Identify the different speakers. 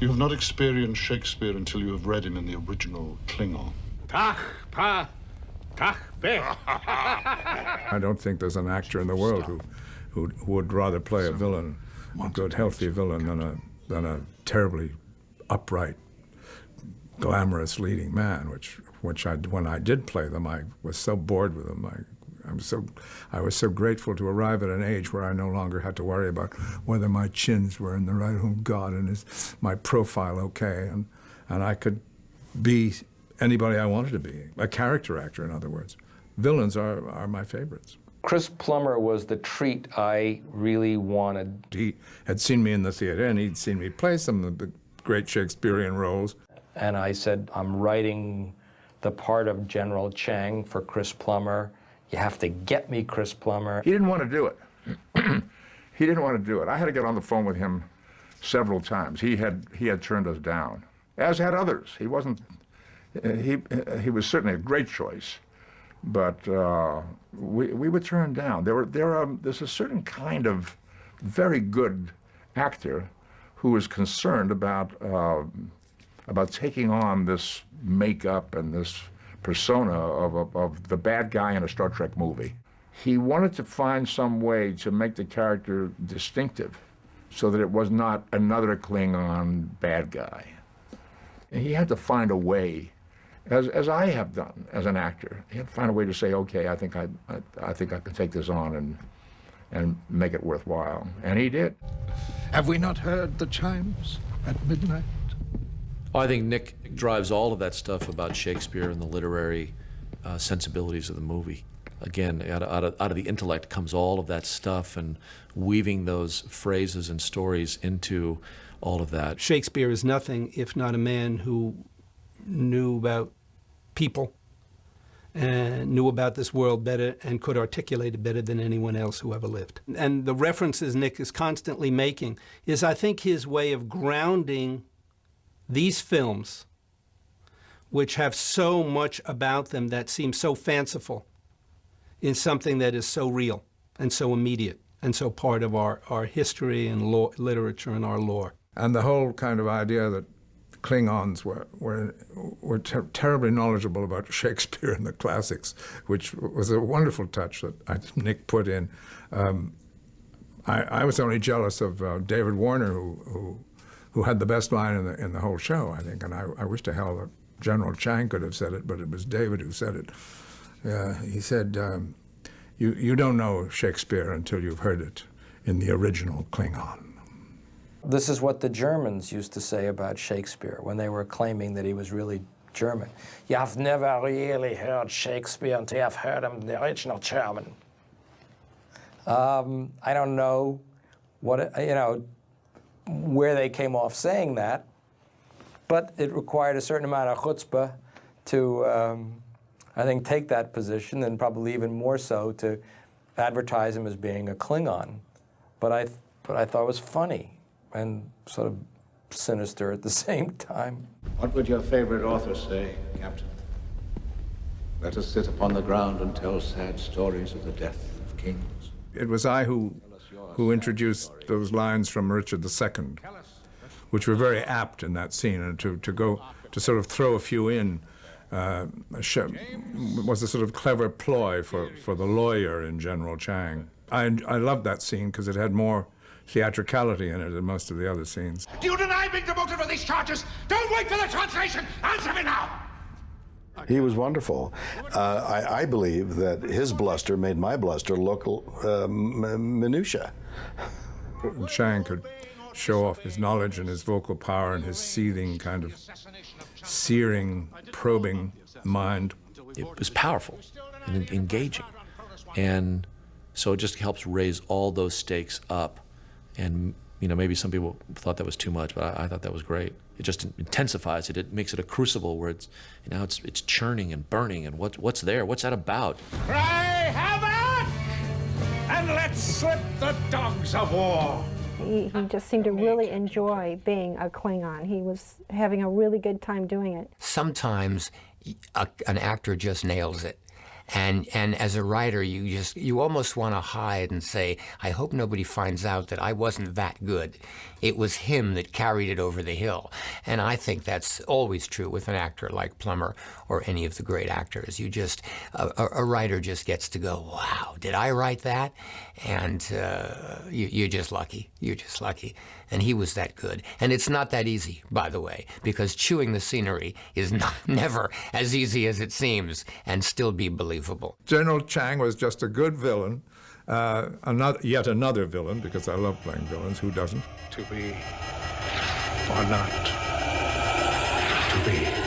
Speaker 1: You have not experienced Shakespeare until you have read him in the original Klingon.
Speaker 2: Tach, pa, tach, be.
Speaker 3: I don't think there's an actor in the world who would rather play a villain, a good, healthy villain, than a terribly upright, glamorous leading man. Which when I did play them, I was so bored with them. I was so grateful to arrive at an age where I no longer had to worry about whether my chins were in the right. Oh God, and is my profile okay? And I could be anybody I wanted to be, a character actor, in other words. Villains are my favorites.
Speaker 4: Chris Plummer was the treat I really wanted.
Speaker 3: He had seen me in the theater, and he'd seen me play some of the great Shakespearean roles.
Speaker 4: And I said, I'm writing the part of General Chang for Chris Plummer. You have to get me Chris Plummer.
Speaker 5: He didn't want to do it. He didn't want to do it. I had to get on the phone with him several times. He had turned us down, as had others. He wasn't. He was certainly a great choice, but we were turned down. There's a certain kind of very good actor who is concerned about taking on this makeup and this persona of the bad guy in a Star Trek movie. He wanted to find some way to make the character distinctive so that it was not another Klingon bad guy. And he had to find a way, as I have done as an actor. He had to find a way to say, okay, I think I can take this on and make it worthwhile. And he did.
Speaker 1: Have we not heard the chimes at midnight?
Speaker 6: Well, I think Nick drives all of that stuff about Shakespeare and the literary sensibilities of the movie. Again, out of the intellect comes all of that stuff, and weaving those phrases and stories into all of that.
Speaker 7: Shakespeare is nothing if not a man who knew about people and knew about this world better and could articulate it better than anyone else who ever lived. And the references Nick is constantly making is, I think, his way of grounding these films, which have so much about them that seems so fanciful, in something that is so real and so immediate and so part of our history and literature and our lore.
Speaker 3: And the whole kind of idea that Klingons were terribly knowledgeable about Shakespeare and the classics, which was a wonderful touch that Nick put in. I was only jealous of David Warner, who had the best line in the whole show, I think, and I wish to hell that General Chang could have said it, but it was David who said it. He said, you don't know Shakespeare until you've heard it in the original Klingon.
Speaker 4: This is what the Germans used to say about Shakespeare when they were claiming that he was really German. You have never really heard Shakespeare until you have heard him in the original German. I don't know where they came off saying that, but it required a certain amount of chutzpah to, I think, take that position, and probably even more so to advertise him as being a Klingon. But I thought it was funny and sort of sinister at the same time.
Speaker 8: What would your favorite author say, Captain? Let us sit upon the ground and tell sad stories of the death of kings.
Speaker 3: It was I who introduced those lines from Richard II, which were very apt in that scene, and to sort of throw a few in was a sort of clever ploy for the lawyer in General Chang. I loved that scene because it had more theatricality in it than most of the other scenes.
Speaker 2: Do you deny being demoted for these charges? Don't wait for the translation! Answer me now!
Speaker 9: He was wonderful. I believe that his bluster made my bluster look minutia.
Speaker 3: Chang could show off his knowledge and his vocal power and his seething, kind of searing, probing mind.
Speaker 6: It was powerful and engaging. And so it just helps raise all those stakes up. And maybe some people thought that was too much, but I thought that was great. It just intensifies it. It makes it a crucible where it's churning and burning. And what's there? What's that about?
Speaker 2: Cry havoc! And let's slip the dogs of war!
Speaker 10: He just seemed to really enjoy being a Klingon. He was having a really good time doing it.
Speaker 11: Sometimes an actor just nails it. And as a writer, you almost want to hide and say, I hope nobody finds out that I wasn't that good. It was him that carried it over the hill. And I think that's always true with an actor like Plummer or any of the great actors. A writer just gets to go, wow, did I write that? And you're just lucky. You're just lucky. And he was that good. And it's not that easy, by the way, because chewing the scenery is never as easy as it seems and still be believable.
Speaker 3: General Chang was just a good villain, yet another villain, because I love playing villains. Who doesn't?
Speaker 2: To be or not to be.